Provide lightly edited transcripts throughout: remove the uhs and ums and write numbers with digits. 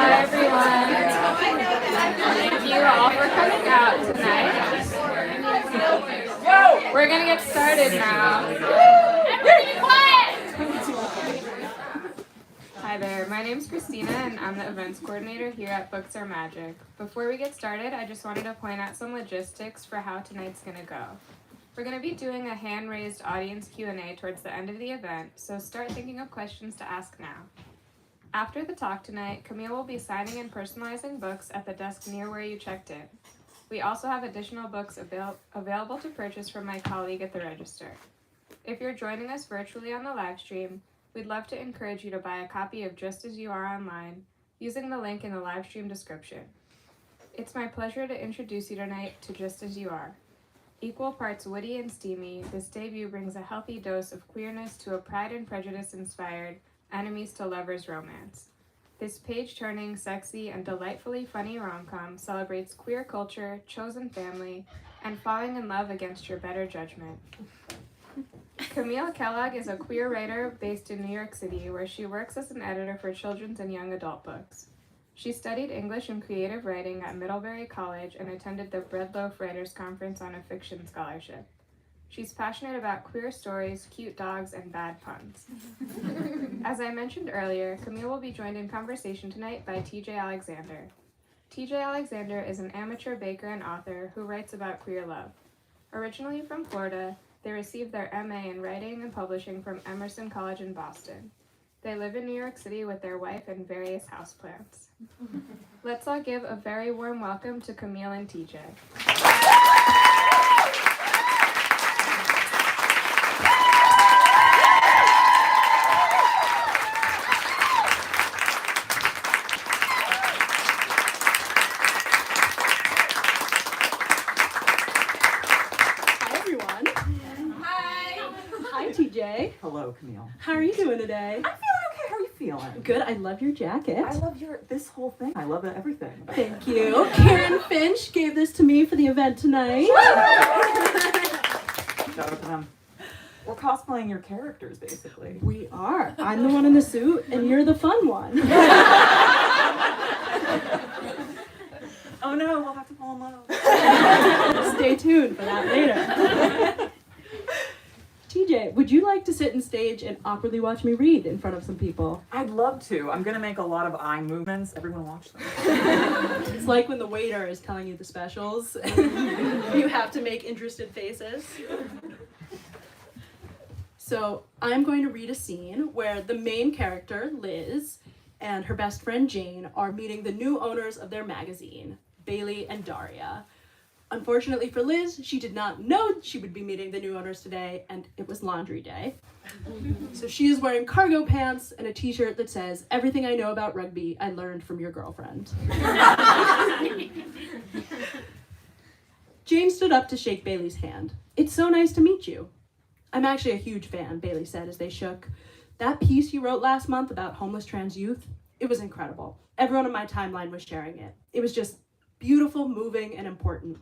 Hi everyone. Thank you all for coming out tonight. We're gonna get started now. Everybody quiet! Hi there, my name's Christina and I'm the events coordinator here at Books Are Magic. Before we get started, I just wanted to point out some logistics for how tonight's gonna go. We're going to be doing a hand-raised audience Q&A towards the end of the event, so start thinking of questions to ask now. After the talk tonight, Camille will be signing and personalizing books at the desk near where you checked in. We also have additional books available to purchase from my colleague at the register. If you're joining us virtually on the live stream, we'd love to encourage you to buy a copy of Just As You Are online using the link in the live stream description. It's my pleasure to introduce you tonight to Just As You Are. Equal parts witty and steamy, this debut brings a healthy dose of queerness to a Pride and Prejudice-inspired, enemies-to-lovers romance. This page-turning, sexy, and delightfully funny rom-com celebrates queer culture, chosen family, and falling in love against your better judgment. Camille Kellogg is a queer writer based in New York City, where she works as an editor for children's and young adult books. She studied English and creative writing at Middlebury College and attended the Bread Loaf Writers Conference on a Fiction Scholarship. She's passionate about queer stories, cute dogs, and bad puns. As I mentioned earlier, Camille will be joined in conversation tonight by TJ Alexander. TJ Alexander is an amateur baker and author who writes about queer love. Originally from Florida, they received their MA in writing and publishing from Emerson College in Boston. They live in New York City with their wife and various houseplants. Let's all give a very warm welcome to Camille and TJ. Hi, everyone. Hi, TJ. Hello, Camille. How are you doing today? I'm feeling okay. How are you feeling? Good. I love your jacket. I love this whole thing. I love everything. Thank you. Karen Finch gave this to me for the event tonight. Shout out to them. We're cosplaying your characters, basically. We are. I'm the one in the suit, and you're the fun one. Oh no, we'll have to fall in love. Stay tuned for that later. TJ, would you like to sit and stage and awkwardly watch me read in front of some people? I'd love to. I'm gonna make a lot of eye movements. Everyone watch them. It's like when the waiter is telling you the specials. You have to make interested faces. So I'm going to read a scene where the main character, Liz, and her best friend Jane are meeting the new owners of their magazine, Bailey and Daria. Unfortunately for Liz, she did not know she would be meeting the new owners today, and it was laundry day. So she is wearing cargo pants and a t-shirt that says, "Everything I know about rugby, I learned from your girlfriend." Jane stood up to shake Bailey's hand. "It's so nice to meet you." "I'm actually a huge fan," Bailey said as they shook. "That piece you wrote last month about homeless trans youth, it was incredible. Everyone on my timeline was sharing it. It was just beautiful, moving, and important."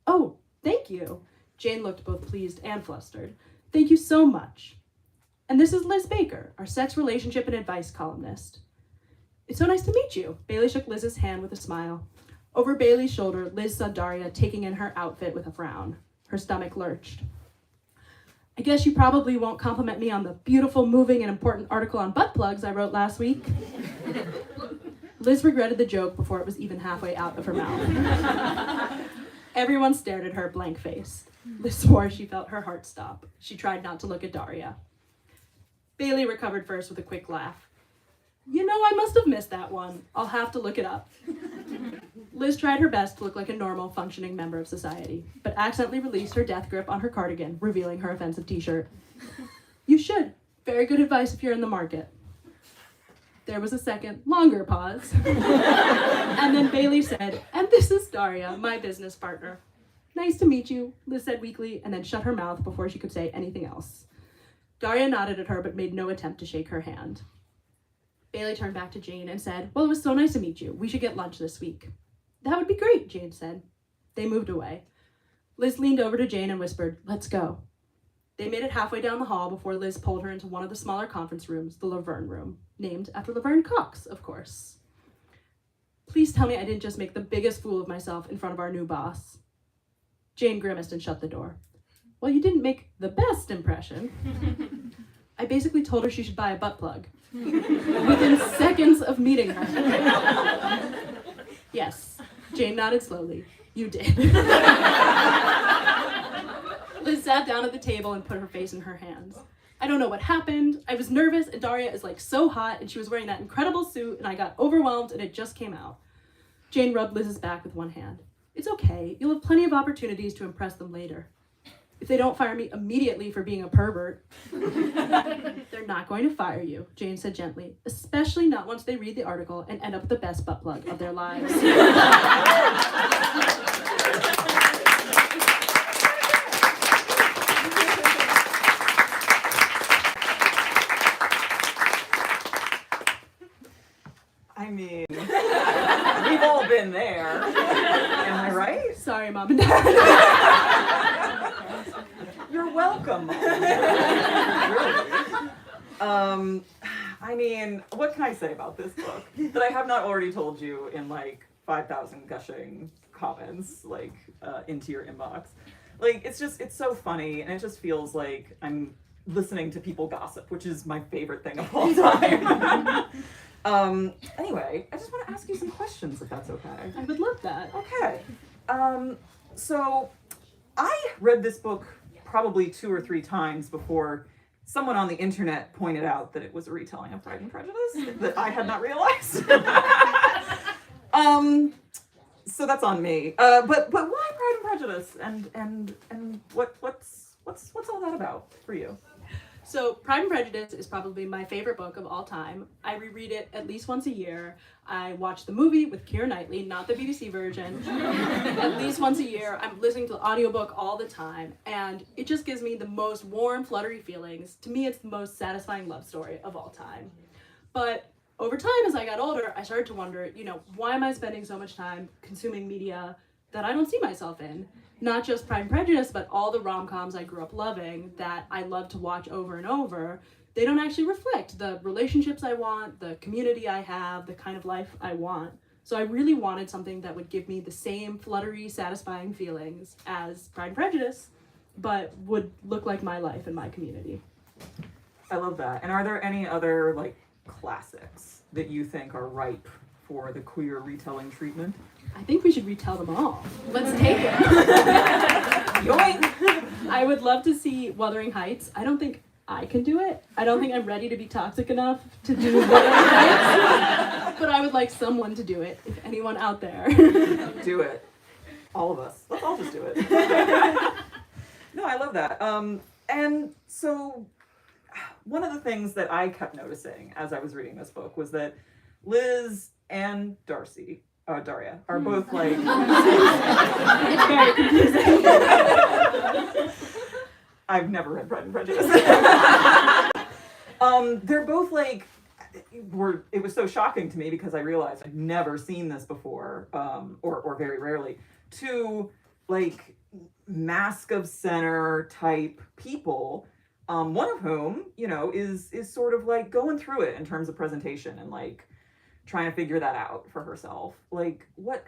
"Oh, thank you." Jane looked both pleased and flustered. "Thank you so much. And this is Liz Baker, our sex, relationship, and advice columnist." "It's so nice to meet you." Bailey shook Liz's hand with a smile. Over Bailey's shoulder, Liz saw Daria taking in her outfit with a frown. Her stomach lurched. "I guess you probably won't compliment me on the beautiful, moving, and important article on butt plugs I wrote last week." Liz regretted the joke before it was even halfway out of her mouth. Everyone stared at her blank-faced. Liz swore she felt her heart stop. She tried not to look at Daria. Bailey recovered first with a quick laugh. "You know, I must have missed that one. I'll have to look it up." Liz tried her best to look like a normal, functioning member of society, but accidentally released her death grip on her cardigan, revealing her offensive t-shirt. "You should. Very good advice if you're in the market." There was a second, longer pause. And then Bailey said, "And this is Daria, my business partner." "Nice to meet you," Liz said weakly, and then shut her mouth before she could say anything else. Daria nodded at her, but made no attempt to shake her hand. Bailey turned back to Jane and said, "Well, it was so nice to meet you. We should get lunch this week." "That would be great," Jane said. They moved away. Liz leaned over to Jane and whispered, "Let's go." They made it halfway down the hall before Liz pulled her into one of the smaller conference rooms, the Laverne room, named after Laverne Cox, of course. Please tell me I didn't just make the biggest fool of myself in front of our new boss. Jane grimaced and shut the door. Well, you didn't make the best impression. I basically told her she should buy a butt plug. Within seconds of meeting her. Yes, Jane nodded slowly. You did. Liz sat down at the table and put her face in her hands. I don't know what happened. I was nervous, and Daria is like so hot, and she was wearing that incredible suit, and I got overwhelmed, and it just came out. Jane rubbed Liz's back with one hand. It's okay. You'll have plenty of opportunities to impress them later. If they don't fire me immediately for being a pervert, they're not going to fire you, Jane said gently, especially not once they read the article and end up with the best butt plug of their lives. I mean, we've all been there. Am I right? Sorry, Mom and Dad. You're welcome. Really. I mean, what can I say about this book that I have not already told you in like 5,000 gushing comments, like into your inbox? Like, it's so funny, and it just feels like I'm listening to people gossip, which is my favorite thing of all time. Anyway, I just want to ask you some questions, if that's okay. I would love that. Okay. So I read this book probably 2 or 3 times before someone on the internet pointed out that it was a retelling of Pride and Prejudice that I had not realized. So that's on me. But why Pride and Prejudice? And what's all that about for you? So Pride and Prejudice is probably my favorite book of all time. I reread it at least once a year. I watch the movie with Keira Knightley, not the BBC version, at least once a year. I'm listening to the audiobook all the time, and it just gives me the most warm, fluttery feelings. To me, it's the most satisfying love story of all time. But over time, as I got older, I started to wonder, why am I spending so much time consuming media that I don't see myself in? Not just Pride and Prejudice, but all the rom-coms I grew up loving that I love to watch over and over. They don't actually reflect the relationships I want, the community I have, the kind of life I want. So I really wanted something that would give me the same fluttery, satisfying feelings as Pride and Prejudice, but would look like my life and my community. I love that. And are there any other like classics that you think are ripe for the queer retelling treatment? I think we should retell them all. Let's take it. Yoink! I would love to see Wuthering Heights. I don't think I can do it. I don't think I'm ready to be toxic enough to do Wuthering Heights. But I would like someone to do it, if anyone out there. Do it. All of us. Let's all just do it. No, I love that. And so one of the things that I kept noticing as I was reading this book was that Liz and Daria are both like... It's very confusing. I've never read Pride and Prejudice. They're both like... It was so shocking to me because I realized I'd never seen this before, or very rarely. 2 like mask of center type people, one of whom, is sort of like going through it in terms of presentation and like trying to figure that out for herself. Like, what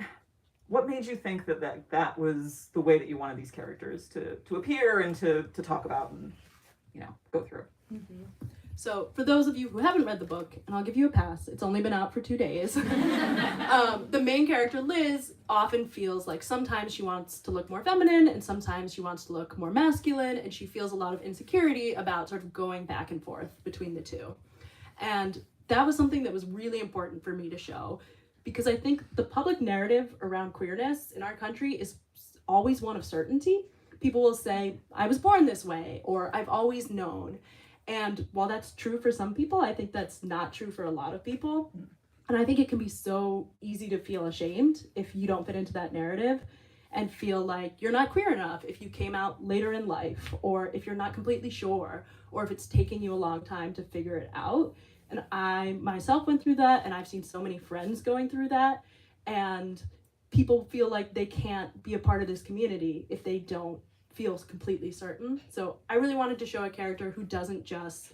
made you think that was the way that you wanted these characters to appear and to talk about and, go through? Mm-hmm. So for those of you who haven't read the book, and I'll give you a pass, it's only been out for 2 days, the main character, Liz, often feels like sometimes she wants to look more feminine and sometimes she wants to look more masculine, and she feels a lot of insecurity about sort of going back and forth between the two. And that was something that was really important for me to show, because I think the public narrative around queerness in our country is always one of certainty. People will say, I was born this way, or I've always known. And while that's true for some people, I think that's not true for a lot of people. And I think it can be so easy to feel ashamed if you don't fit into that narrative and feel like you're not queer enough if you came out later in life, or if you're not completely sure, or if it's taking you a long time to figure it out. And I myself went through that, and I've seen so many friends going through that, and people feel like they can't be a part of this community if they don't feel completely certain. So I really wanted to show a character who doesn't just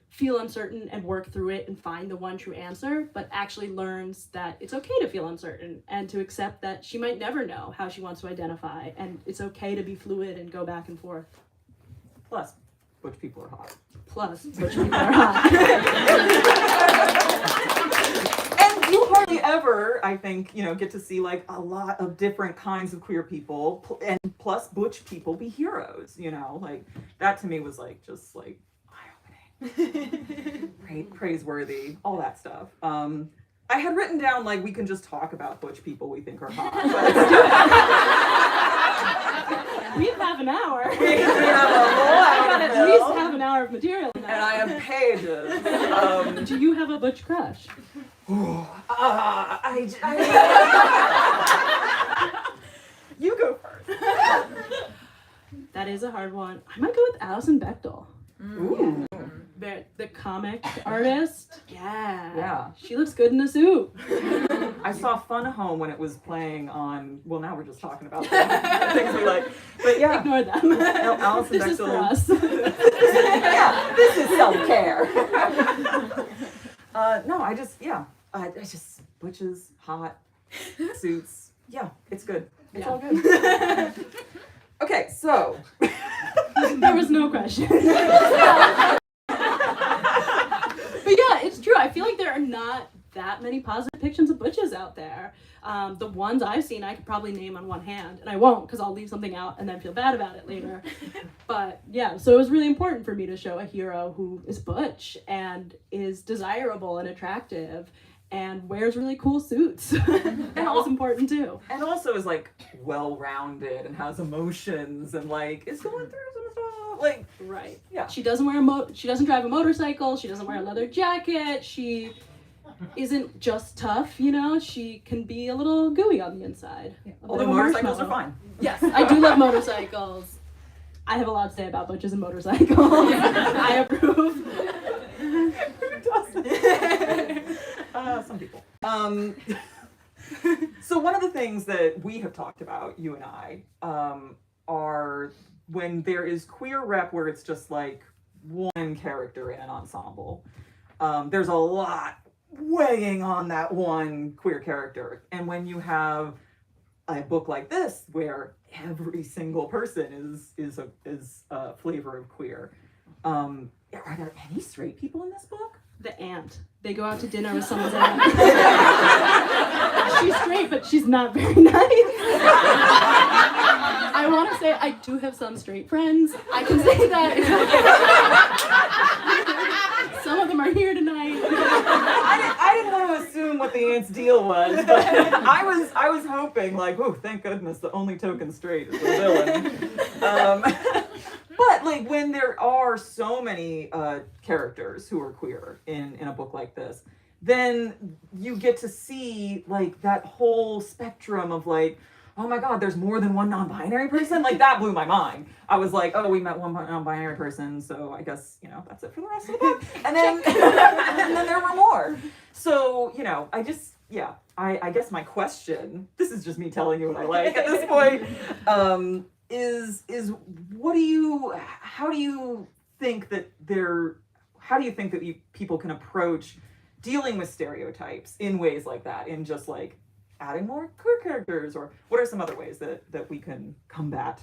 feel uncertain and work through it and find the one true answer, but actually learns that it's okay to feel uncertain and to accept that she might never know how she wants to identify, and it's okay to be fluid and go back and forth. Plus, butch people are hot. Plus, butch people are hot. And you hardly ever, I think, get to see like a lot of different kinds of queer people, and plus butch people be heroes. Like that to me was like just like eye-opening, praiseworthy, all that stuff. I had written down like we can just talk about butch people we think are hot. We have an hour. We have a whole hour at least have an hour of material. and I have pages. Do you have a butch crush? You go first. That is a hard one. I might go with Alison Bechdel. Ooh. The comic artist. Yeah. She looks good in a suit. I saw Fun Home when it was playing on. Well, now we're just talking about things we like. But yeah, Ignore them. no, Alison This Bechdel. is for us. Yeah, this is self-care. No, I just butches, hot, suits. Yeah, it's good. It's all good. Okay, so. There was no question. But yeah, it's true. I feel like there are not that many positive depictions of butches out there. The ones I've seen, I could probably name on one hand, and I won't because I'll leave something out and then feel bad about it later. But yeah, so it was really important for me to show a hero who is butch and is desirable and attractive and wears really cool suits. That was important too. And also is like well-rounded and has emotions and like is going through some stuff. Like Right. Yeah. She doesn't she doesn't drive a motorcycle. She doesn't wear a leather jacket. She isn't just tough, She can be a little gooey on the inside. Although motorcycles are fine. Yes, I do love motorcycles. I have a lot to say about butches and motorcycles. I approve. Who doesn't? Some people. So one of the things that we have talked about, you and I, are when there is queer rep where it's just like one character in an ensemble. There's a lot weighing on that one queer character. And when you have a book like this where every single person is a flavor of queer, are there any straight people in this book? The aunt. They go out to dinner with someone's aunt. She's straight, but she's not very nice. I want to say I do have some straight friends. I can say that. Some of them are here tonight. I didn't want to assume what the aunt's deal was, but I was hoping like, oh, thank goodness, the only token straight is the villain. But like when there are so many characters who are queer in a book like this, then you get to see like that whole spectrum of like, oh my God, there's more than one non-binary person. Like that blew my mind. I was like, oh, we met one non-binary person, so I guess that's it for the rest of the book. And then and then there were more. So I guess my question, this is just me telling you what I like at this point, is how do you think that people can approach dealing with stereotypes in ways like that, in just like adding more queer characters, or what are some other ways that we can combat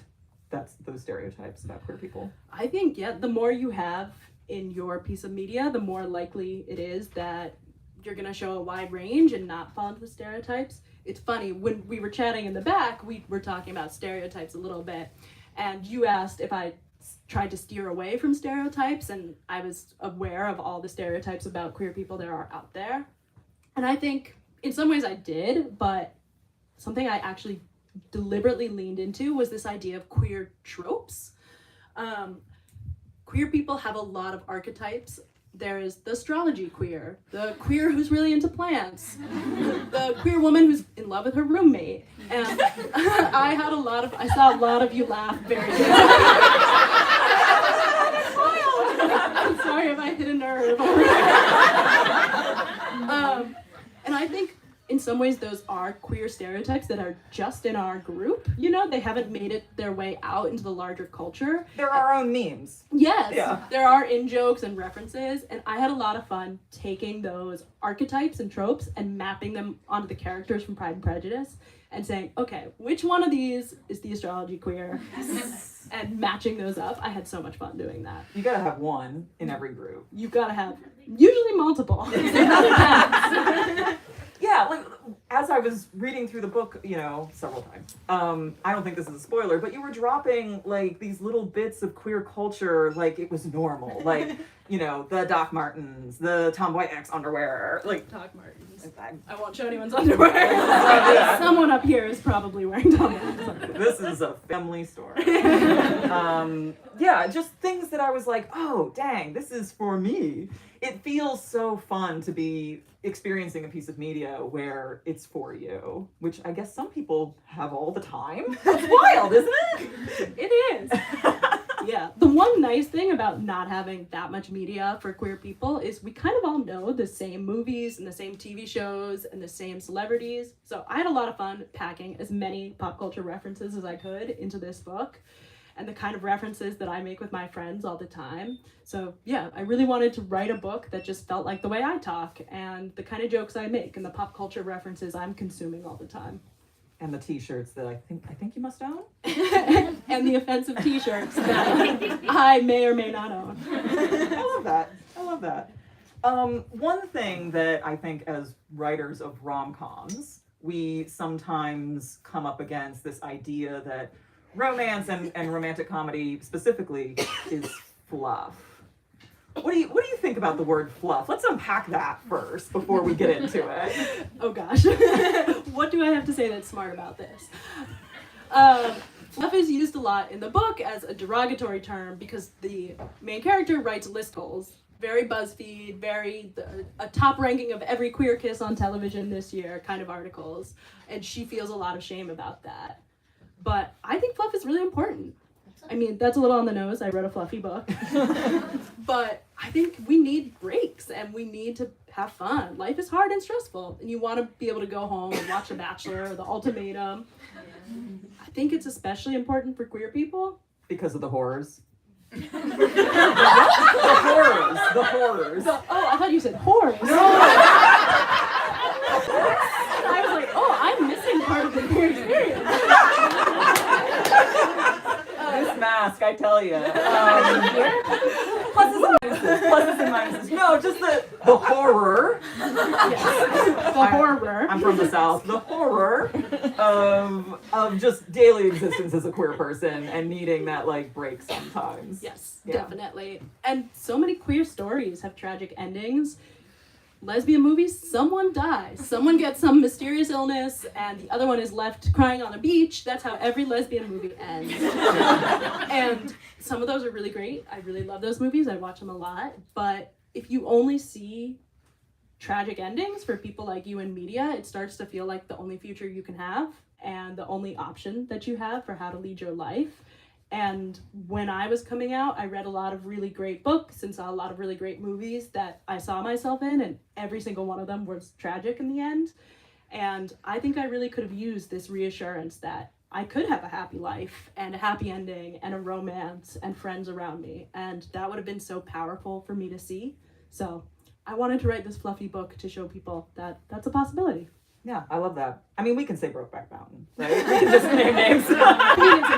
those stereotypes about queer people? I think, the more you have in your piece of media, the more likely it is that you're going to show a wide range and not fall into the stereotypes. It's funny, when we were chatting in the back, we were talking about stereotypes a little bit, and you asked if I tried to steer away from stereotypes, and I was aware of all the stereotypes about queer people there are out there. And I think in some ways I did, but something I actually deliberately leaned into was this idea of queer tropes. Queer people have a lot of archetypes. There is the astrology queer, the queer who's really into plants, the queer woman who's in love with her roommate. And I saw a lot of you laugh very good. I'm sorry if I hit a nerve. And I think in some ways those are queer stereotypes that are just in our group, you know, they haven't made it their way out into the larger culture. They're our own memes. Yes, Yeah. there are in-jokes and references, and I had a lot of fun taking those archetypes and tropes and mapping them onto the characters from Pride and Prejudice and saying, okay, which one of these is the astrology queer? And matching those up. I had so much fun doing that. You gotta have one in every group. You've got to have, usually multiple. Yeah, like as I was reading through the book, you know, several times. I don't think this is a spoiler, but you were dropping like these little bits of queer culture like it was normal. Like, you know, the Doc Martens, the Tomboy X underwear, like Doc Martens. I won't show anyone's underwear. Yeah. Someone up here is probably wearing Doc Martens underwear. This is a family story. Yeah, just things that I was like, oh, dang, this is for me. It feels so fun to be experiencing a piece of media where it's for you, which I guess some people have all the time. That's wild, isn't it? It is. Yeah. The one nice thing about not having that much media for queer people is we kind of all know the same movies and the same TV shows and the same celebrities. So I had a lot of fun packing as many pop culture references as I could into this book, and the kind of references that I make with my friends all the time. So yeah, I really wanted to write a book that just felt like the way I talk and the kind of jokes I make and the pop culture references I'm consuming all the time. And the t-shirts that I think you must own. And the offensive t-shirts that I may or may not own. I love that. I love that. One thing that I think as writers of rom-coms, we sometimes come up against this idea that romance and romantic comedy specifically is fluff. What do you think about the word fluff? Let's unpack that first before we get into it. Oh gosh. What do I have to say that's smart about this? Fluff is used a lot in the book as a derogatory term because the main character writes listicles. Very BuzzFeed, a top ranking of every queer kiss on television this year kind of articles. And she feels a lot of shame about that. But I think fluff is really important. I mean, that's a little on the nose. I wrote a fluffy book. But I think we need breaks and we need to have fun. Life is hard and stressful, and you want to be able to go home and watch The Bachelor or The Ultimatum. I think it's especially important for queer people. Because of the horrors. The horrors. Oh, I thought you said horrors. And I was like, oh, I'm missing part of the queer experience. This mask, I tell you. Pluses and minuses. No, just the horror. Yes. The horror. I'm from the South. The horror of just daily existence as a queer person and needing that like break sometimes. Yes, Yeah. definitely. And so many queer stories have tragic endings. Lesbian movies, someone dies. Someone gets some mysterious illness and the other one is left crying on a beach. That's how every lesbian movie ends. And some of those are really great. I really love those movies. I watch them a lot. But if you only see tragic endings for people like you in media, it starts to feel like the only future you can have and the only option that you have for how to lead your life. And when I was coming out, I read a lot of really great books and saw a lot of really great movies that I saw myself in, and every single one of them was tragic in the end. And I think I really could have used this reassurance that I could have a happy life and a happy ending and a romance and friends around me. And that would have been so powerful for me to see. So I wanted to write this fluffy book to show people that that's a possibility. Yeah, I love that. I mean, we can say Brokeback Mountain, right? We can just name names. I mean, it's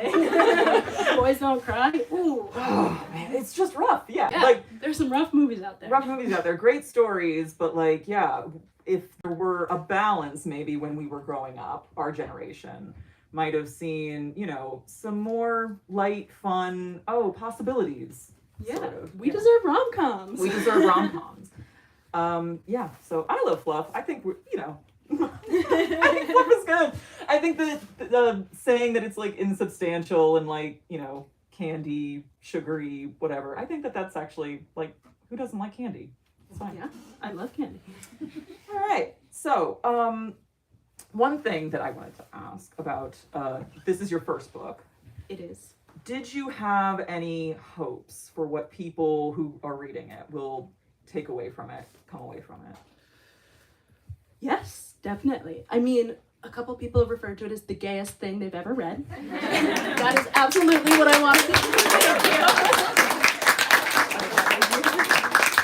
amazing. Boys Don't Cry. Ooh. Oh, man, it's just rough. Yeah, Yeah, like there's some rough movies out there. rough movies out there. Great stories, but like, yeah, if there were a balance maybe when we were growing up, our generation might have seen, you know, some more light, fun, possibilities. Yeah, sort of. we deserve rom-coms. We deserve rom-coms. Yeah, so I love fluff. I think we're, you know, I think fluff is good. I think that the saying that it's like insubstantial and like, you know, candy, sugary, whatever. I think that that's actually like, who doesn't like candy? It's fine. Yeah, I love candy. All right. So, one thing that I wanted to ask about, this is your first book. It is. Did you have any hopes for what people who are reading it will take away from it, come away from it? Yes, Definitely. I mean, a couple people have referred to it as the gayest thing they've ever read. That is absolutely what I wanted people to say.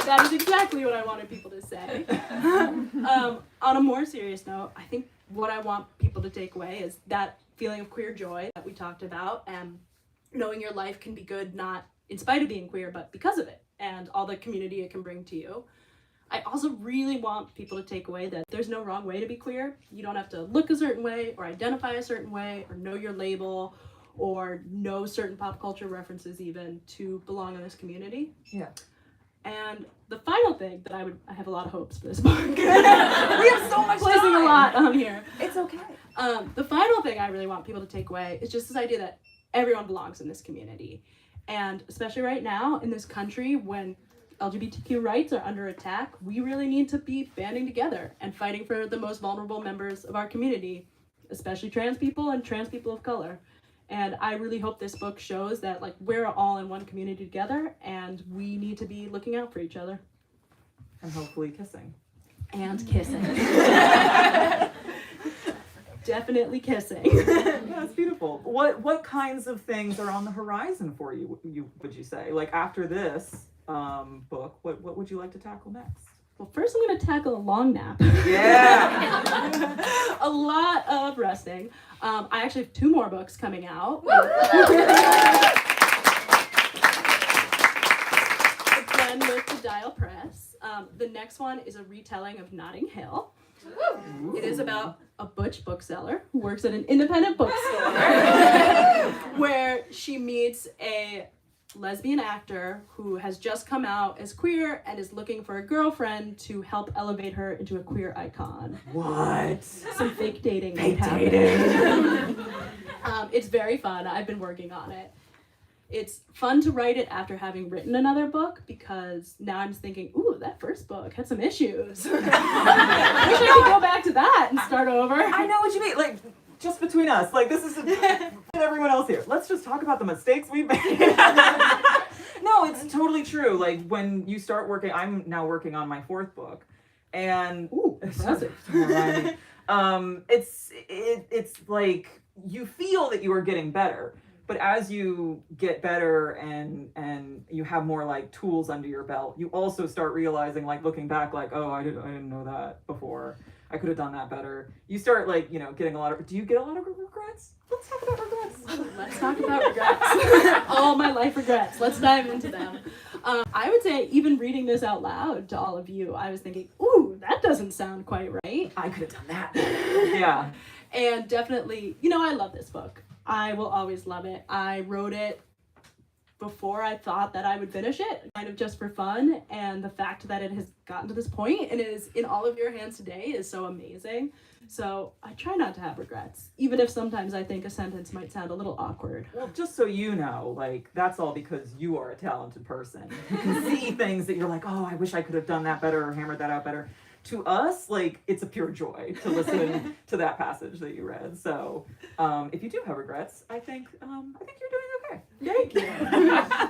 That is exactly what I wanted people to say. On a more serious note, I think what I want people to take away is that feeling of queer joy that we talked about, and knowing your life can be good not in spite of being queer, but because of it, and all the community it can bring to you. I also really want people to take away that there's no wrong way to be queer. You don't have to look a certain way, or identify a certain way, or know your label, or know certain pop culture references even to belong in this community. Yeah. And the final thing that I have a lot of hopes for this book. We have so much placing time. a lot on here. It's okay. The final thing I really want people to take away is just this idea that everyone belongs in this community. And especially right now in this country when LGBTQ rights are under attack, we really need to be banding together and fighting for the most vulnerable members of our community, especially trans people and trans people of color. And I really hope this book shows that like we're all in one community together and we need to be looking out for each other. And hopefully kissing. And kissing. Definitely kissing. That's beautiful. What kinds of things are on the horizon for you, would you say? Like after this book, what would you like to tackle next? Well, first I'm going to tackle a long nap. Yeah. A lot of resting. I actually have 2 more books coming out. Again with the Dial Press. The next one is a retelling of Notting Hill. It is about a butch bookseller who works at an independent bookstore where she meets a lesbian actor who has just come out as queer and is looking for a girlfriend to help elevate her into a queer icon. What? Some fake dating. Fake dating. It's very fun. I've been working on it. It's fun to write it after having written another book because now I'm just thinking, ooh, that first book had some issues. I wish I could go back to that and start over. I know what you mean. Like, just between us. Like, this is everyone else here. Let's just talk about the mistakes we've made. No, it's totally true. Like, when you start working, I'm now working on my 4th book. And ooh, impressive. It's like you feel that you are getting better. But as you get better and you have more like tools under your belt, you also start realizing, like looking back, like, oh, I didn't know that before. I could have done that better. You start like, getting a lot of, do you get a lot of regrets? Let's talk about regrets. Let's talk about regrets. All my life regrets. Let's dive into them. I would say even reading this out loud to all of you, I was thinking, ooh, that doesn't sound quite right. I could have done that. Yeah. And definitely, I love this book. I will always love it. I wrote it before I thought that I would finish it, kind of just for fun. And the fact that it has gotten to this point and is in all of your hands today is so amazing. So I try not to have regrets, even if sometimes I think a sentence might sound a little awkward. Well, just so you know, like, that's all because you are a talented person. You can see things that you're like, oh, I wish I could have done that better or hammered that out better. To us, like, it's a pure joy to listen to that passage that you read. So, if you do have regrets, I think you're doing okay. Thank you.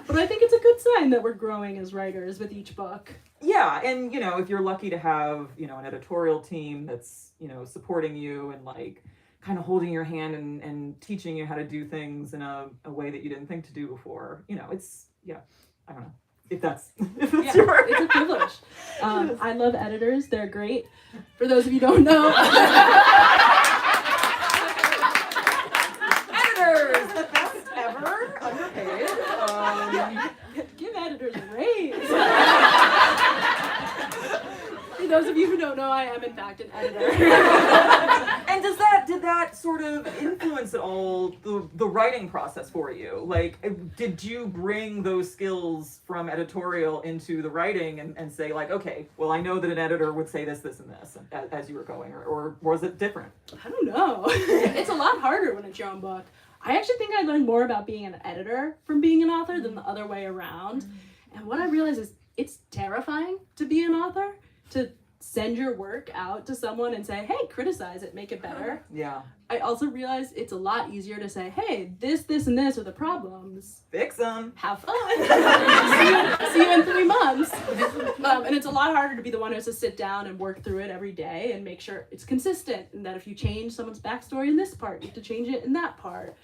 But I think it's a good sign that we're growing as writers with each book. Yeah, and if you're lucky to have an editorial team that's supporting you and like kind of holding your hand and teaching you how to do things in a way that you didn't think to do before, it's I don't know. If that's your... It's a privilege. I love editors. They're great. For those of you who don't know. Editors! The best ever. Underpaid. Give editors a raise. For those of you who don't know, I am in fact an editor. And did that sort of influence at all the writing process for you? Like, did you bring those skills from editorial into the writing and say like, okay, well, I know that an editor would say this, this, and this as you were going, or was it different? I don't know. It's a lot harder when it's your own book. I actually think I learned more about being an editor from being an author than the other way around. And what I realized is it's terrifying to be an author, to send your work out to someone and say, hey, criticize it, make it better. Yeah. I also realized it's a lot easier to say, hey, this, and this are the problems. Fix them. Have fun. see you in 3 months. And it's a lot harder to be the one who has to sit down and work through it every day and make sure it's consistent, and that if you change someone's backstory in this part, you have to change it in that part.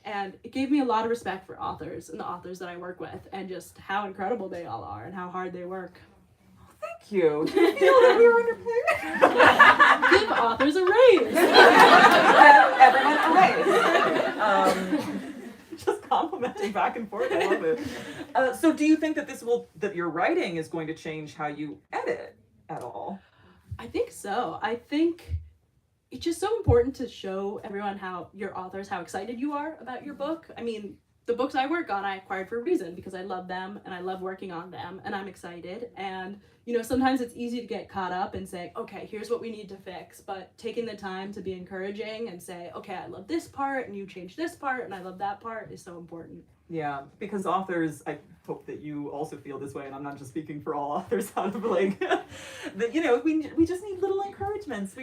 And it gave me a lot of respect for authors and the authors that I work with, and just how incredible they all are and how hard they work. Thank you. Do you feel that we were underpaid? Give authors a raise. Everyone a raise. Just complimenting back and forth. I love it. So do you think that that your writing is going to change how you edit at all? I think so. I think it's just so important to show everyone, how your authors, how excited you are about your book. I mean, the books I work on, I acquired for a reason, because I love them and I love working on them and I'm excited. And, you know, sometimes it's easy to get caught up and say, okay, here's what we need to fix. But taking the time to be encouraging and say, okay, I love this part and you changed this part and I love that part is so important. Yeah, because authors, I hope that you also feel this way, and I'm not just speaking for all authors out of like, that, you know, we just need little encouragements.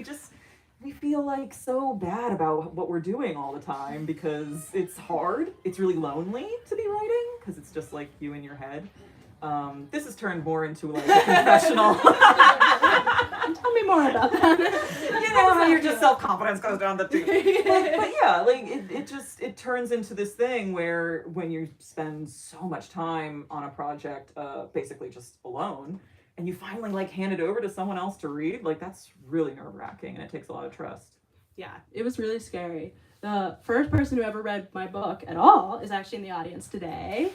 We feel like so bad about what we're doing all the time because it's hard. It's really lonely to be writing because it's just like you in your head. This has turned more into like a confessional. Tell me more about that. You know how your just self-confidence goes down the tube. But yeah, like it turns into this thing where when you spend so much time on a project, basically just alone, and you finally like hand it over to someone else to read, like that's really nerve-wracking and it takes a lot of trust. Yeah, it was really scary. The first person who ever read my book at all is actually in the audience today.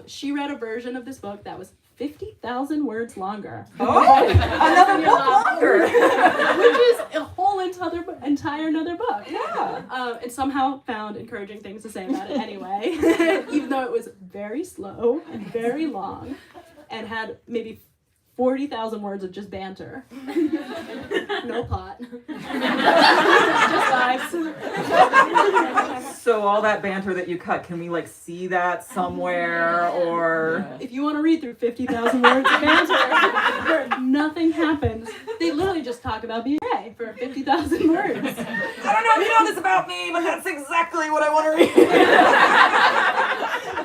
She read a version of this book that was 50,000 words longer. Oh, another book longer! Which is a whole entire another book. Yeah. And somehow found encouraging things to say about it anyway, even though it was very slow and very long and had maybe 40,000 words of just banter. No plot. Just vibes. So all that banter that you cut, can we like see that somewhere, or? If you want to read through 50,000 words of banter where nothing happens, they literally just talk about being gay for 50,000 words. I don't know if you know this about me, but that's exactly what I want to read.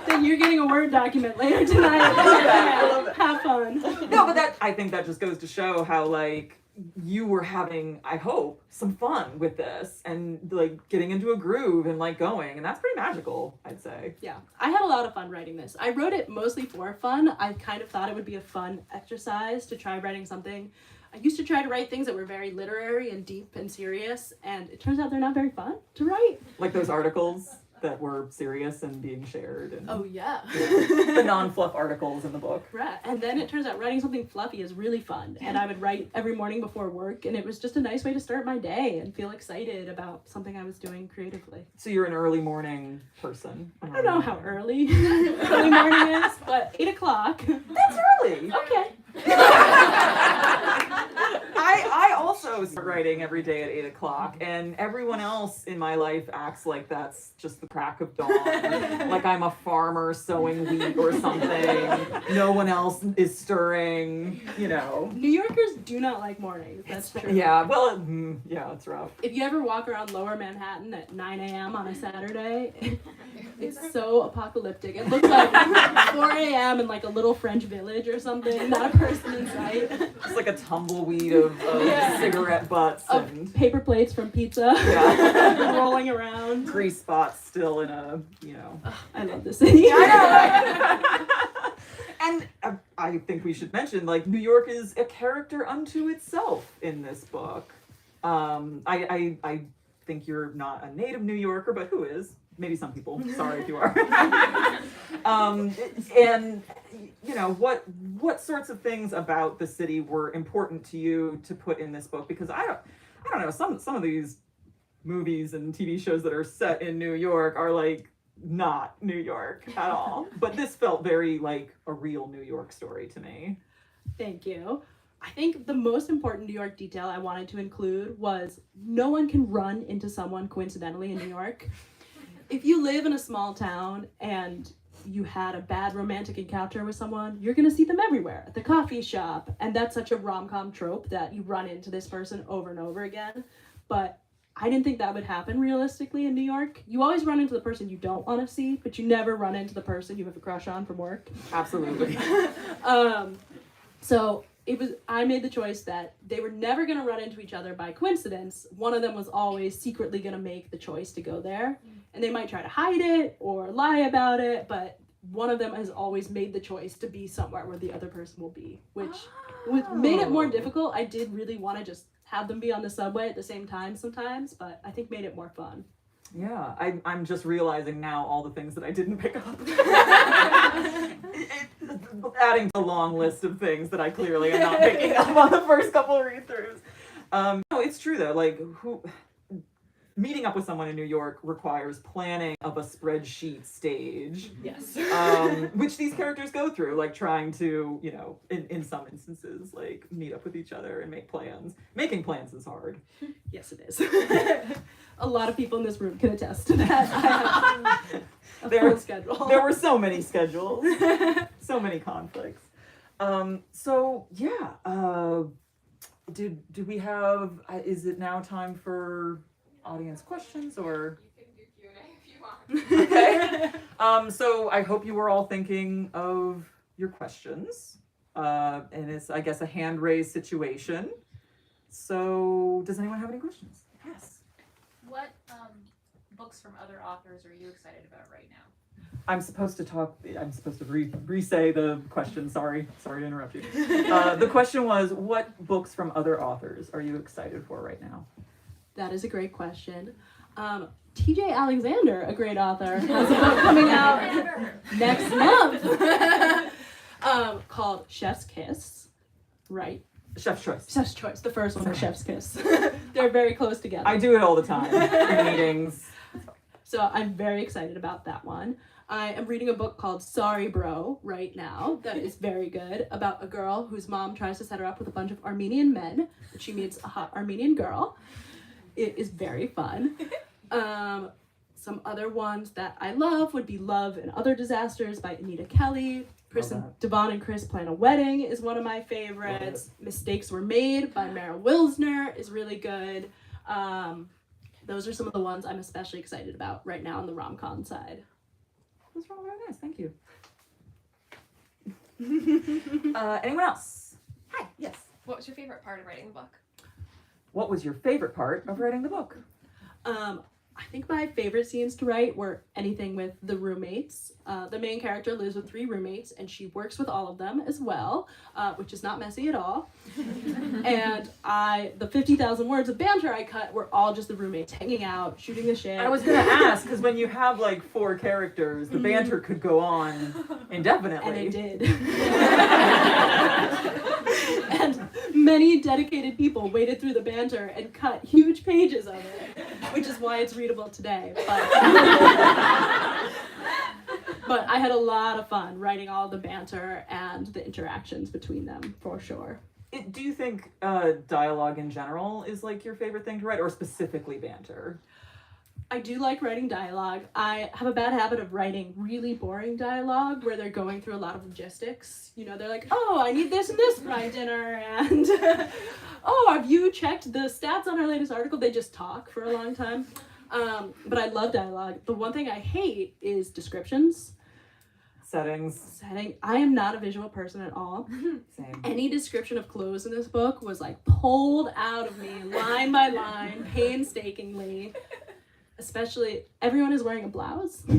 Then you're getting a Word document later tonight. I love it. Have fun. No, but I think that just goes to show how like you were having, I hope, some fun with this and like getting into a groove and like going, and that's pretty magical, I'd say. Yeah, I had a lot of fun writing this. I wrote it mostly for fun. I kind of thought it would be a fun exercise to try writing something. I used to try to write things that were very literary and deep and serious, and it turns out they're not very fun to write. Like those articles that were serious and being shared. And oh, yeah. the non-fluff articles in the book. Right. And then it turns out writing something fluffy is really fun. And I would write every morning before work, and it was just a nice way to start my day and feel excited about something I was doing creatively. So you're an early morning person. I don't know how early morning is, but 8 o'clock. That's early. Okay. I also start writing every day at 8 o'clock, and everyone else in my life acts like that's just the crack of dawn. Like I'm a farmer sowing wheat or something. No one else is stirring, you know. New Yorkers do not like mornings. That's true. Yeah, well, yeah, it's rough. If you ever walk around Lower Manhattan at 9 a.m. on a Saturday, it's so apocalyptic. It looks like 4 a.m. in like a little French village or something. Not a person in sight. It's like a tumbleweed of cigarette butts and paper plates from pizza. Yeah. Rolling around. Grease spots still in a, you know. I love the city. I know. And I think we should mention, like, New York is a character unto itself in this book. I think you're not a native New Yorker, but who is? Maybe some people. Sorry if you are. And you know, what sorts of things about the city were important to you to put in this book? Because I don't know, some of these movies and TV shows that are set in New York are like not New York at all. But this felt very like a real New York story to me. Thank you. I think the most important New York detail I wanted to include was no one can run into someone coincidentally in New York. If you live in a small town and you had a bad romantic encounter with someone, you're gonna see them everywhere, at the coffee shop, and that's such a rom-com trope that you run into this person over and over again. But I didn't think that would happen realistically in New York. You always run into the person you don't want to see, but you never run into the person you have a crush on from work. Absolutely. So I made the choice that they were never going to run into each other by coincidence. One of them was always secretly going to make the choice to go there. And they might try to hide it or lie about it, but one of them has always made the choice to be somewhere where the other person will be, which made it more difficult. I did really want to just have them be on the subway at the same time sometimes, but I think made it more fun. Yeah, I'm just realizing now all the things that I didn't pick up. Adding to a long list of things that I clearly am not picking up on the first couple of read-throughs. No, it's true though. Like, meeting up with someone in New York requires planning of a spreadsheet stage. Yes. Which these characters go through, like trying to, in some instances, like meet up with each other and make plans. Making plans is hard. Yes, it is. A lot of people in this room can attest to that. I have a full schedule. There were so many schedules, so many conflicts. Did we have, is it now time for audience questions, or? You can do Q&A if you want. Okay. So I hope you were all thinking of your questions. And it's, I guess, a hand-raised situation. So does anyone have any questions? Yes. What books from other authors are you excited about right now? I'm supposed to re-say the question. Sorry to interrupt you. The question was, what books from other authors are you excited for right now? That is a great question. TJ Alexander, a great author, has a book coming out next month called Chef's Kiss, right? Chef's Choice. Chef's Choice. The first one was Chef's Kiss. They're very close together. I do it all the time in meetings. So I'm very excited about that one. I am reading a book called Sorry Bro right now that is very good, about a girl whose mom tries to set her up with a bunch of Armenian men, but she meets a hot Armenian girl. It is very fun. Some other ones that I love would be Love and Other Disasters by Anita Kelly. Devon and Chris Plan a Wedding is one of my favorites. Mistakes Were Made by Mara Wilsner is really good. Those are some of the ones I'm especially excited about right now on the rom-com side. Those are all very nice. Thank you. Anyone else? Hi. Yes. What was your favorite part of writing the book? What was your favorite part of writing the book? I think my favorite scenes to write were anything with the roommates. The main character lives with 3 roommates, and she works with all of them as well, which is not messy at all. And the 50,000 words of banter I cut were all just the roommates hanging out, shooting the shit. I was going to ask, because when you have like 4 characters, the banter could go on indefinitely. And it did. And many dedicated people waded through the banter and cut huge pages of it, which is why it's readable today. But I had a lot of fun writing all the banter and the interactions between them, for sure. Do you think dialogue in general is like your favorite thing to write, or specifically banter? I do like writing dialogue. I have a bad habit of writing really boring dialogue where they're going through a lot of logistics. They're like, oh, I need this and this for my dinner, and oh, have you checked the stats on our latest article? They just talk for a long time. But I love dialogue. The one thing I hate is descriptions. Setting. I am not a visual person at all. Same. Any description of clothes in this book was like pulled out of me line by line, painstakingly. Especially, everyone is wearing a blouse. I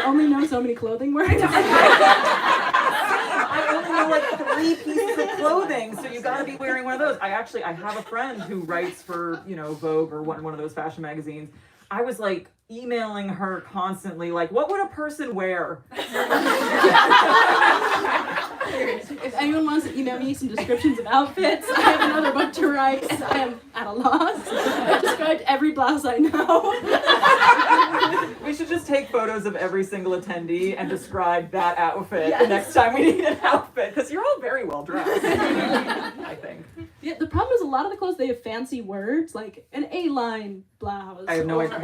only know so many clothing words. I only know like 3 pieces of clothing, so you gotta be wearing one of those. I have a friend who writes for, Vogue or one of those fashion magazines. I was like emailing her constantly, like, what would a person wear? If anyone wants to email me some descriptions of outfits, I have another book to write. I am at a loss. I've described every blouse I know. We should just take photos of every single attendee and describe that outfit the next time we need an outfit, because you're all very well dressed, I think. Yeah, the problem is a lot of the clothes, they have fancy words, like an A-line blouse. I have no idea.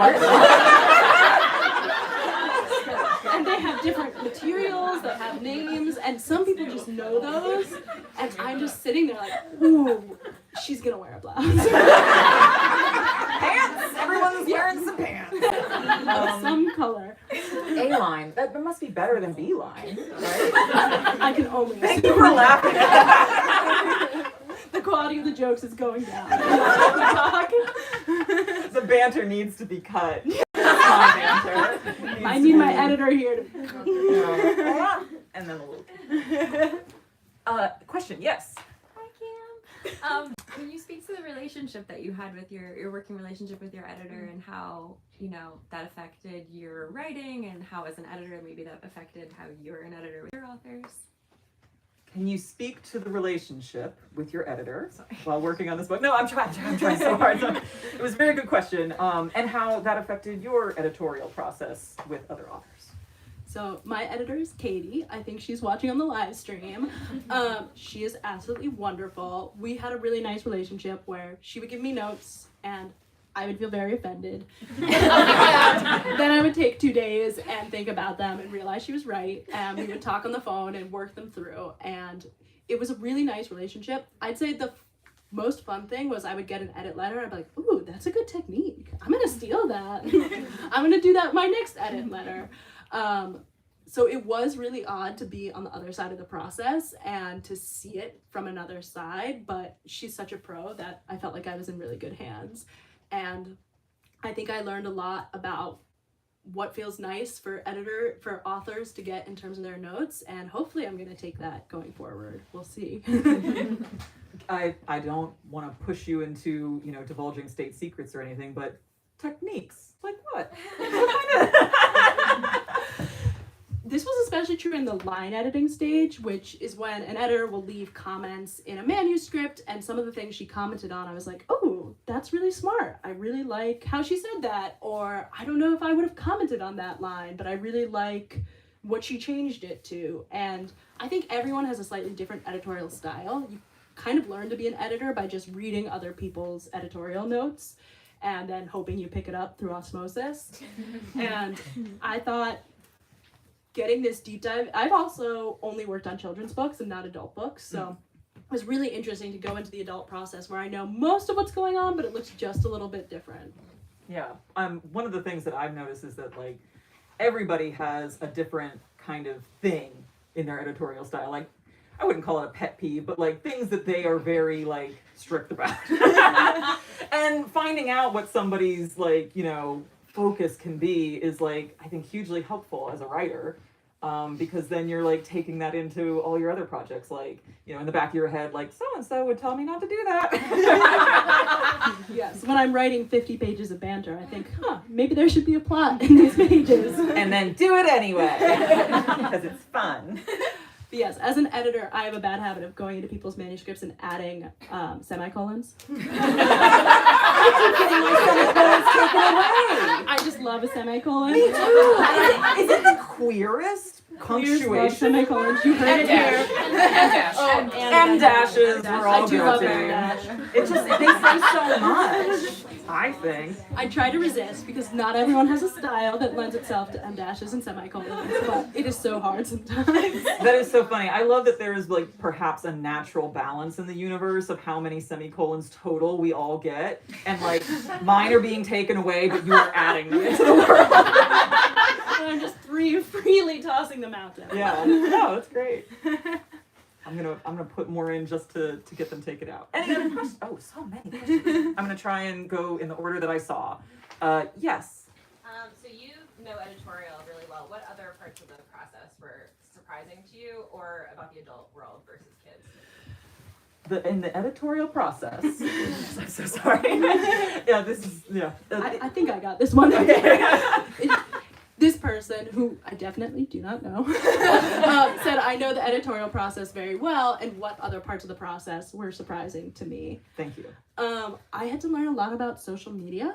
materials that have names, and some people just know those, and I'm just sitting there like, ooh, she's gonna wear a blouse. Pants! Everyone's wearing some pants. Of some color. A-line. That must be better than B-line, right? I can only Thank you for laughing. The quality of the jokes is going down. The banter needs to be cut. Banter. I need my editor here to. And then a little. Question, yes. Hi, Cam. When you speak to the relationship that you had with your working relationship with your editor and how, that affected your writing and how as an editor maybe that affected how you're an editor with your authors. Can you speak to the relationship with your editor while working on this book? No, I'm trying so hard. It was a very good question. And how that affected your editorial process with other authors. So my editor is Katie. I think she's watching on the live stream. She is absolutely wonderful. We had a really nice relationship where she would give me notes and I would feel very offended. And then I would take 2 days and think about them and realize she was right. And we would talk on the phone and work them through. And it was a really nice relationship. I'd say the most fun thing was I would get an edit letter. I'd be like, ooh, that's a good technique. I'm going to steal that. I'm going to do that in my next edit letter. So it was really odd to be on the other side of the process and to see it from another side. But she's such a pro that I felt like I was in really good hands. And I think I learned a lot about what feels nice for authors to get in terms of their notes, and hopefully I'm going to take that going forward. We'll see. I don't want to push you into, divulging state secrets or anything, but techniques, like what? This was especially true in the line editing stage, which is when an editor will leave comments in a manuscript, and some of the things she commented on, I was like, oh, that's really smart. I really like how she said that, or I don't know if I would have commented on that line, but I really like what she changed it to. And I think everyone has a slightly different editorial style. You kind of learn to be an editor by just reading other people's editorial notes and then hoping you pick it up through osmosis. And I thought, getting this deep dive, I've also only worked on children's books and not adult books, so it was really interesting to go into the adult process where I know most of what's going on, but it looks just a little bit different. Yeah, one of the things that I've noticed is that everybody has a different kind of thing in their editorial style. Like, I wouldn't call it a pet peeve, but things that they are very strict about. And finding out what somebody's focus can be is I think hugely helpful as a writer, because then you're taking that into all your other projects, in the back of your head, so and so would tell me not to do that. Yes, when I'm writing 50 pages of banter, I think, maybe there should be a plot in these pages. And then do it anyway, because it's fun. But yes, as an editor, I have a bad habit of going into people's manuscripts and adding semicolons. I keep getting my semicolons taken away. I just love a semicolon. Me too. Is it the queerest punctuation? Semicolons. You heard it here. M dashes. We're all I do love guilty. M dash. It just they say so much. I think. I try to resist because not everyone has a style that lends itself to M dashes and semicolons, but it is so hard sometimes. That is so funny. I love that there is perhaps a natural balance in the universe of how many semicolons total we all get, and mine are being taken away, but you are adding them into the world. And I'm just freely tossing them out there. Yeah, no, that's great. I'm gonna put more in just to get them taken out. Any other questions? Oh, so many questions. I'm gonna try and go in the order that I saw. Yes. So you know editorial really well. What other parts of the process were surprising to you, or about the adult world versus kids? In the editorial process. I'm so sorry. I think I got this one. Okay. This person, who I definitely do not know, said, I know the editorial process very well, and what other parts of the process were surprising to me. Thank you. I had to learn a lot about social media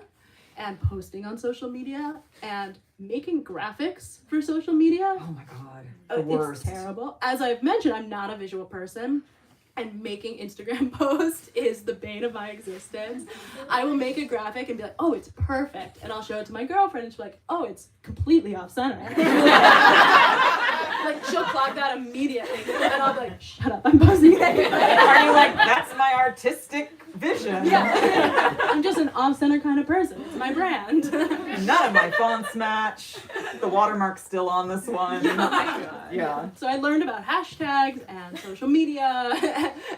and posting on social media and making graphics for social media. Oh my God, the worst. It's terrible. As I've mentioned, I'm not a visual person. And making Instagram posts is the bane of my existence. I will make a graphic and be like, oh, it's perfect. And I'll show it to my girlfriend and she's like, oh, it's completely off center. Like, she'll clock that immediately. And I'll be like, shut up, I'm buzzing. Are you like, that's my artistic vision? Yeah. I'm just an off-center kind of person. It's my brand. None of my fonts match. The watermark's still on this one. Oh my God. Yeah. So I learned about hashtags and social media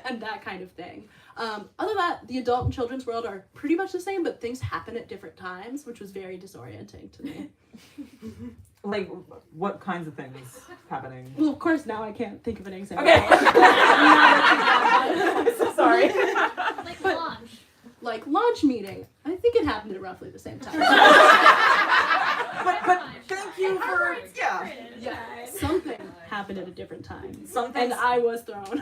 and that kind of thing. Other than that, the adult and children's world are pretty much the same, but things happen at different times, which was very disorienting to me. Like, what kinds of things happening? Well, of course, now I can't think of an example. Okay. I'm so sorry. Like launch. Like launch meeting. I think it happened at roughly the same time. But thank you for, yeah. Yeah, something happened at a different time. Something. And I was thrown.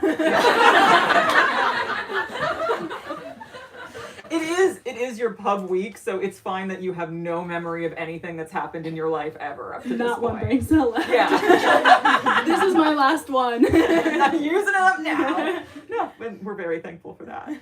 It is your pub week, so it's fine that you have no memory of anything that's happened in your life ever up to this Not point. one brain cell left. Yeah. This is my last one. I'm using it up now. No, but we're very thankful for that.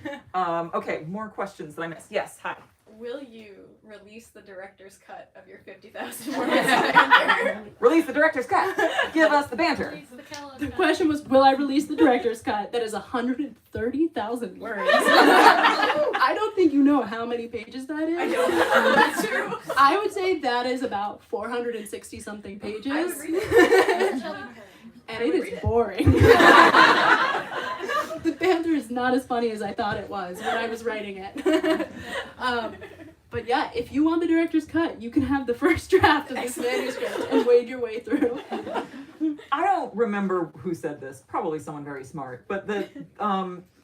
Okay, more questions that I missed. Yes, hi. Will you release the director's cut of your 50,000 words banter? Release the director's cut. Give us the banter. Release the Kellogg The cut. question was, will I release the director's cut? That is 130,000 words. I don't think you know how many pages that is. I don't know. That's true. I would say that is about 460 something pages. I would read it. And it is boring. The banter is not as funny as I thought it was when I was writing it. But yeah, if you want the director's cut, you can have the first draft of this manuscript and wade your way through. I don't remember who said this, probably someone very smart, but the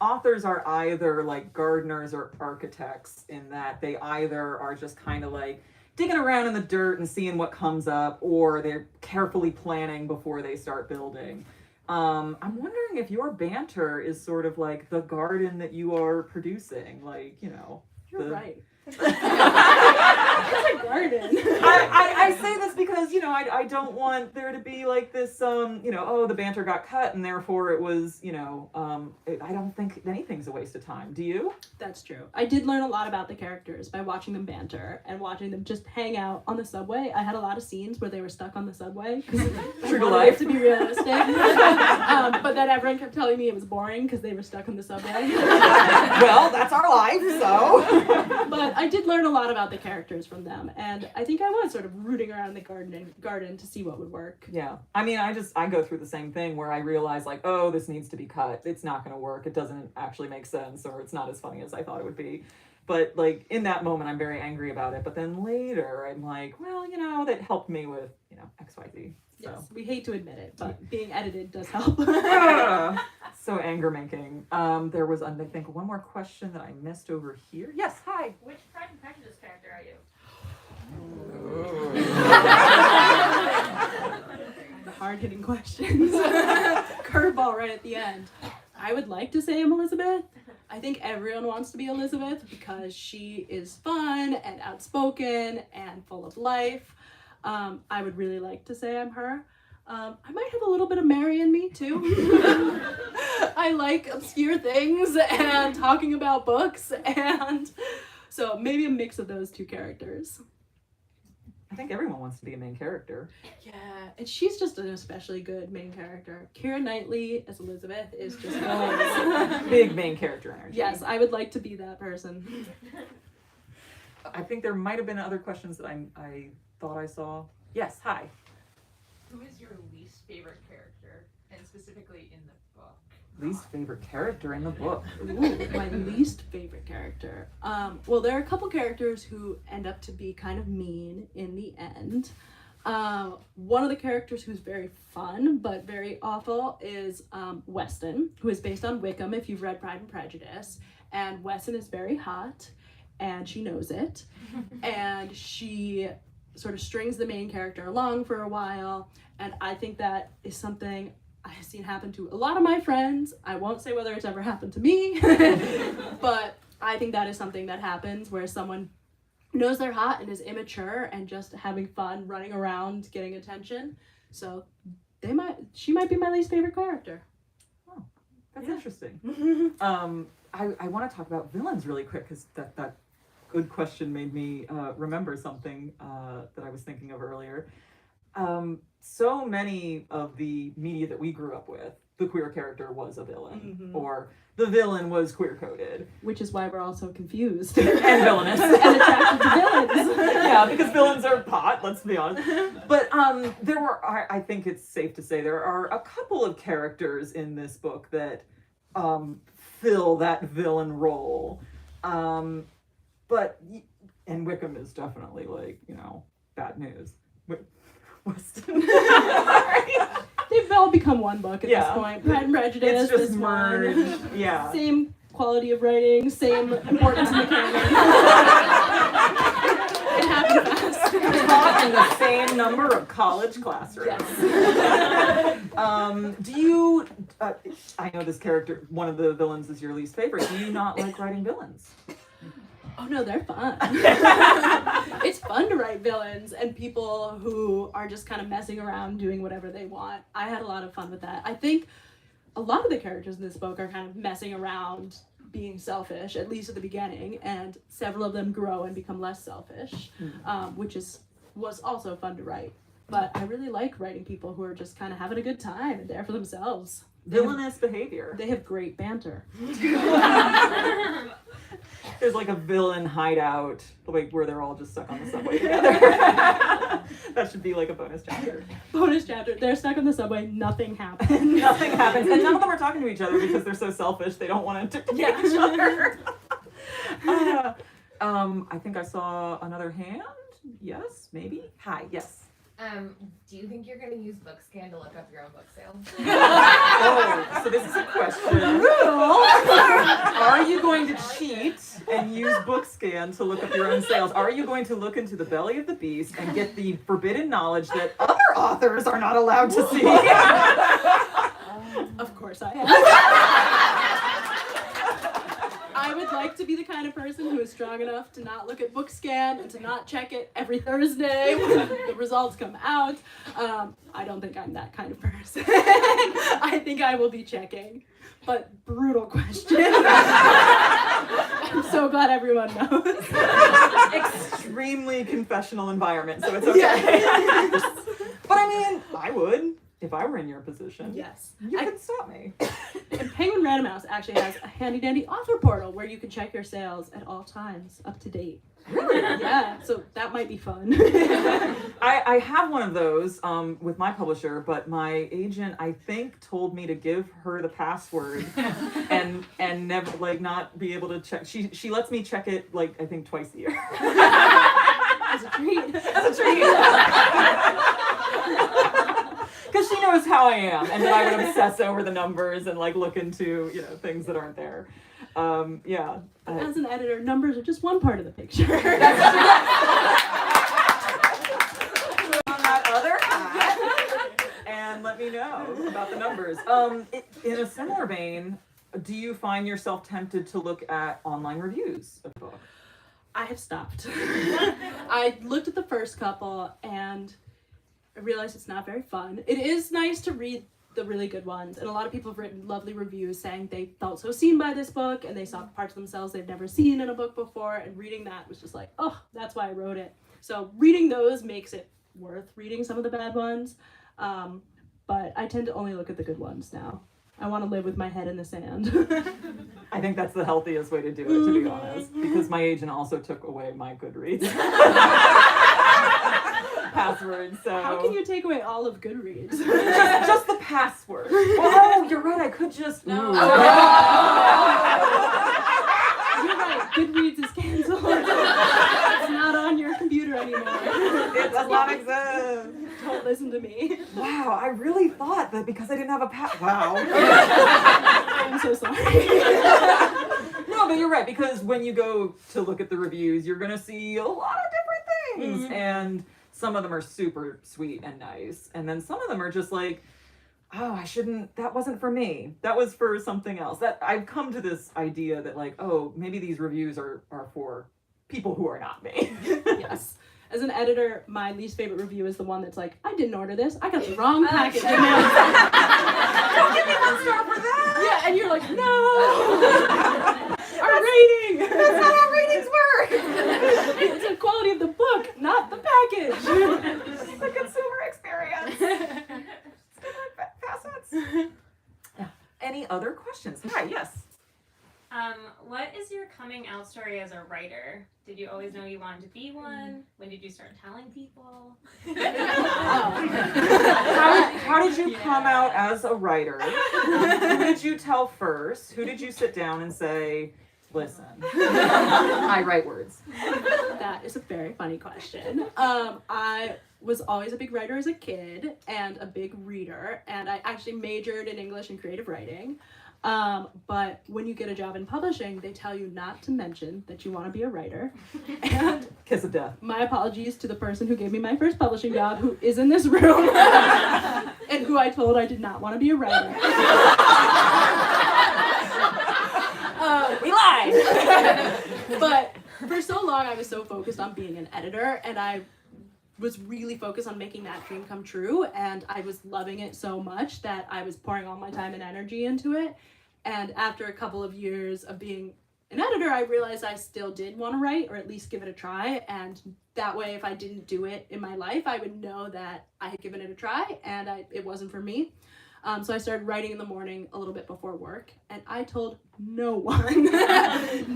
authors are either like gardeners or architects in that they either are just kind of like digging around in the dirt and seeing what comes up, or they're carefully planning before they start building. I'm wondering if your banter is sort of like the garden that you are producing, like, you know. You're the... right. It's a garden. I say this because, you know, I don't want there to be like this, you know, oh, the banter got cut and therefore it was, you know, I don't think anything's a waste of time. Do you? That's true. I did learn a lot about the characters by watching them banter and watching them just hang out on the subway. I had a lot of scenes where they were stuck on the subway. True to I wanted life. it to be realistic. But then everyone kept telling me it was boring because they were stuck on the subway. Well, that's our life, so. But I did learn a lot about the characters from them, and I think I was sort of rooting around the garden to see what would work. Yeah. I mean, I go through the same thing where I realize like, oh, this needs to be cut. It's not going to work. It doesn't actually make sense, or it's not as funny as I thought it would be. But like in that moment, I'm very angry about it. But then later, I'm like, well, you know, that helped me with, you know, XYZ. So. Yes, we hate to admit it, but being edited does help. So anger making. There was, I think, one more question that I missed over here. Yes, hi. Which Pride and Prejudice character are you? The hard-hitting questions. Curveball right at the end. I would like to say I'm Elizabeth. I think everyone wants to be Elizabeth because she is fun and outspoken and full of life. I would really like to say I'm her. I might have a little bit of Mary in me too. I like obscure things and talking about books, and so maybe a mix of those two characters. I think everyone wants to be a main character. Yeah, and she's just an especially good main character. Keira Knightley as Elizabeth is just always... Big main character energy. Yes, I would like to be that person. I think there might have been other questions that I thought I saw. Yes, hi. Who is your least favorite character, and specifically in the book? Least favorite character in the book. Ooh, my least favorite character. Well, there are a couple characters who end up to be kind of mean in the end. One of the characters who's very fun but very awful is Weston, who is based on Wickham, if you've read Pride and Prejudice. And Weston is very hot, and she knows it. And she sort of strings the main character along for a while, and I think that is something I've seen happen to a lot of my friends. I won't say whether it's ever happened to me, but I think that is something that happens where someone knows they're hot and is immature and just having fun, running around, getting attention. So she might be my least favorite character. Oh, that's Yeah. interesting. I want to talk about villains really quick because that good question made me remember something that I was thinking of earlier. so many of the media that we grew up with, the queer character was a villain, or the villain was queer coded, Which is why we're all so confused and villainous, and attracted to villains. Yeah, because villains are hot. Let's be honest. But there were, I think it's safe to say, there are a couple of characters in this book that fill that villain role. But and Wickham is definitely like, bad news. Weston. They've all become one book at this Yeah. point. Pride and Prejudice, It's just this merged. one. Yeah. Same quality of writing, same importance in the canon. It happened fast. Taught in the same number of college classrooms. Do you, I know this character, one of the villains is your least favorite. Do you not like writing villains? Oh no, they're fun. It's fun to write villains and people who are just kind of messing around doing whatever they want. I had a lot of fun with that. I think a lot of the characters in this book are kind of messing around being selfish, at least at the beginning, and several of them grow and become less selfish, which was also fun to write. But I really like writing people who are just kind of having a good time and there for themselves. Villainous behavior. They have great banter. There's like a villain hideout, like where they're all just stuck on the subway together. That should be like a bonus chapter. Bonus chapter. They're stuck on the subway. Nothing happens. Nothing happens, and none of them are talking to each other because they're so selfish. They don't want to entertain each other. I think I saw another hand. Yes, maybe. Hi. Yes. Do you think you're going to use BookScan to look up your own book sales? Oh, so this is a question. Are you going to cheat and use BookScan to look up your own sales? Are you going to look into the belly of the beast and get the forbidden knowledge that other authors are not allowed to see? Of course I am. I would like to be the kind of person who is strong enough to not look at BookScan and to not check it every Thursday when the results come out. I don't think I'm that kind of person. I think I will be checking. But brutal question. I'm so glad everyone knows. Extremely confessional environment, so it's okay. Yes. But I mean, I would. If I were in your position, Yes. you couldn't stop me. And Penguin Random House actually has a handy dandy author portal where you can check your sales at all times, up to date. Really? Yeah, so that might be fun. I have one of those with my publisher, but my agent, I think, told me to give her the password and never not be able to check. She lets me check it I think twice a year. As a treat. As a treat. Because she knows how I am, and that I would obsess over the numbers and look into things that aren't there. Yeah. As an editor, numbers are just one part of the picture. On that other hat, and let me know about the numbers. In a similar vein, do you find yourself tempted to look at online reviews of books? I have stopped. I looked at the first couple and I realized it's not very fun. It is nice to read the really good ones, and a lot of people have written lovely reviews saying they felt so seen by this book and they saw parts of themselves they've never seen in a book before, and reading that was just oh, that's why I wrote it. So reading those makes it worth reading some of the bad ones, but I tend to only look at the good ones now. I want to live with my head in the sand. I think that's the healthiest way to do it, to be honest, because my agent also took away my Goodreads password. So how can you take away all of Goodreads? just the password? Oh, you're right. I could just. No. Ooh. You're right. Goodreads is canceled. It's not on your computer anymore. It does not exist. Don't listen to me. Wow, I really thought that because I didn't have a Wow. I'm so sorry. No, but you're right, because when you go to look at the reviews, you're gonna see a lot of different things, and some of them are super sweet and nice, and then some of them are just oh, that wasn't for me. That was for something else. That I've come to this idea that oh, maybe these reviews are for people who are not me. Yes. As an editor, my least favorite review is the one that's I didn't order this. I got the wrong package. Don't give me 1 star for that. Yeah, and you're no. Our rating. That's not how ratings work. It's the quality of the book, not the package. The consumer experience. coming out story as a writer? Did you always know you wanted to be one? When did you start telling people? How did you come out as a writer? Who did you tell first? Who did you sit down and say, listen, I write words? That is a very funny question. I was always a big writer as a kid and a big reader, and I actually majored in English and creative writing. But when you get a job in publishing, they tell you not to mention that you want to be a writer. And Kiss of death. my apologies to the person who gave me my first publishing job, who is in this room, and who I told I did not want to be a writer. We lied. But for so long, I was so focused on being an editor, and I was really focused on making that dream come true, and I was loving it so much that I was pouring all my time and energy into it. And after a couple of years of being an editor, I realized I still did want to write, or at least give it a try, and that way, if I didn't do it in my life, I would know that I had given it a try and it wasn't for me. So I started writing in the morning a little bit before work, and I told no one.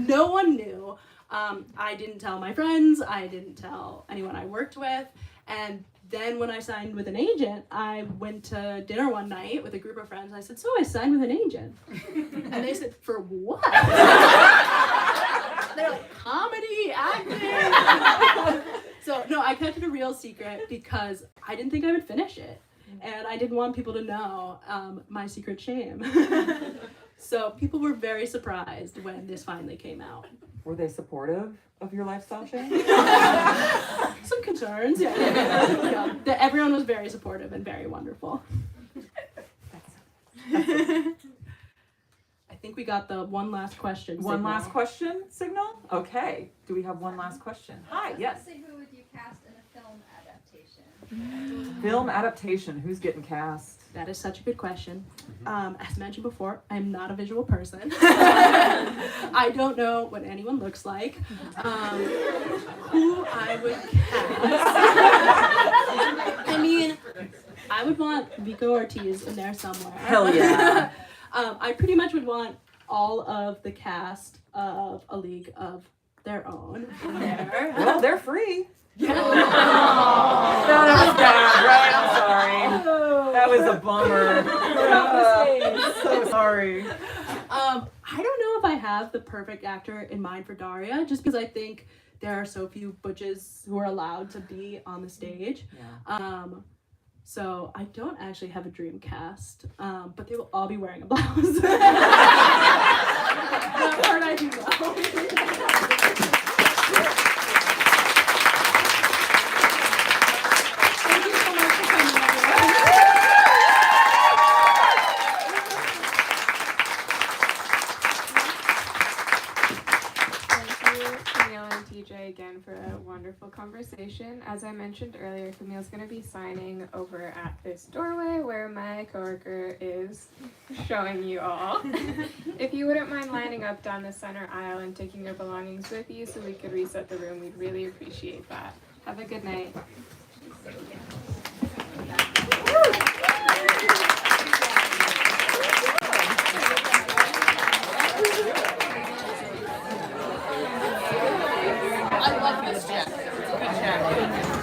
No one knew. I didn't tell my friends, I didn't tell anyone I worked with, and then when I signed with an agent, I went to dinner one night with a group of friends, and I said, so I signed with an agent. And they said, for what? They're like, comedy, acting. So no, I kept it a real secret because I didn't think I would finish it. And I didn't want people to know my secret shame. So people were very surprised when this finally came out. Were they supportive of your lifestyle change? Some concerns, yeah. Everyone was very supportive and very wonderful. I think we got the one last question. One signal. last question signal? Okay. Do we have one last question? Hi, yes. Say who would you cast in a film adaptation? Film adaptation. Who's getting cast? That is such a good question. As mentioned before, I'm not a visual person. I don't know what anyone looks like. Who I would cast. I mean, I would want Vico Ortiz in there somewhere. Hell yeah. I pretty much would want all of the cast of A League of Their Own in there. Well, they're free. Yeah. No, that was bad, right? I'm sorry. That was a bummer. So sorry. I don't know if I have the perfect actor in mind for Daria, just because I think there are so few butches who are allowed to be on the stage. Yeah. So I don't actually have a dream cast, but they will all be wearing a blouse. That part I do know. Again for a wonderful conversation. As I mentioned earlier, Camille's going to be signing over at this doorway where my coworker is showing you all. If you wouldn't mind lining up down the center aisle and taking your belongings with you so we could reset the room, we'd really appreciate that. Have a good night. I love this, Jeff. Good job.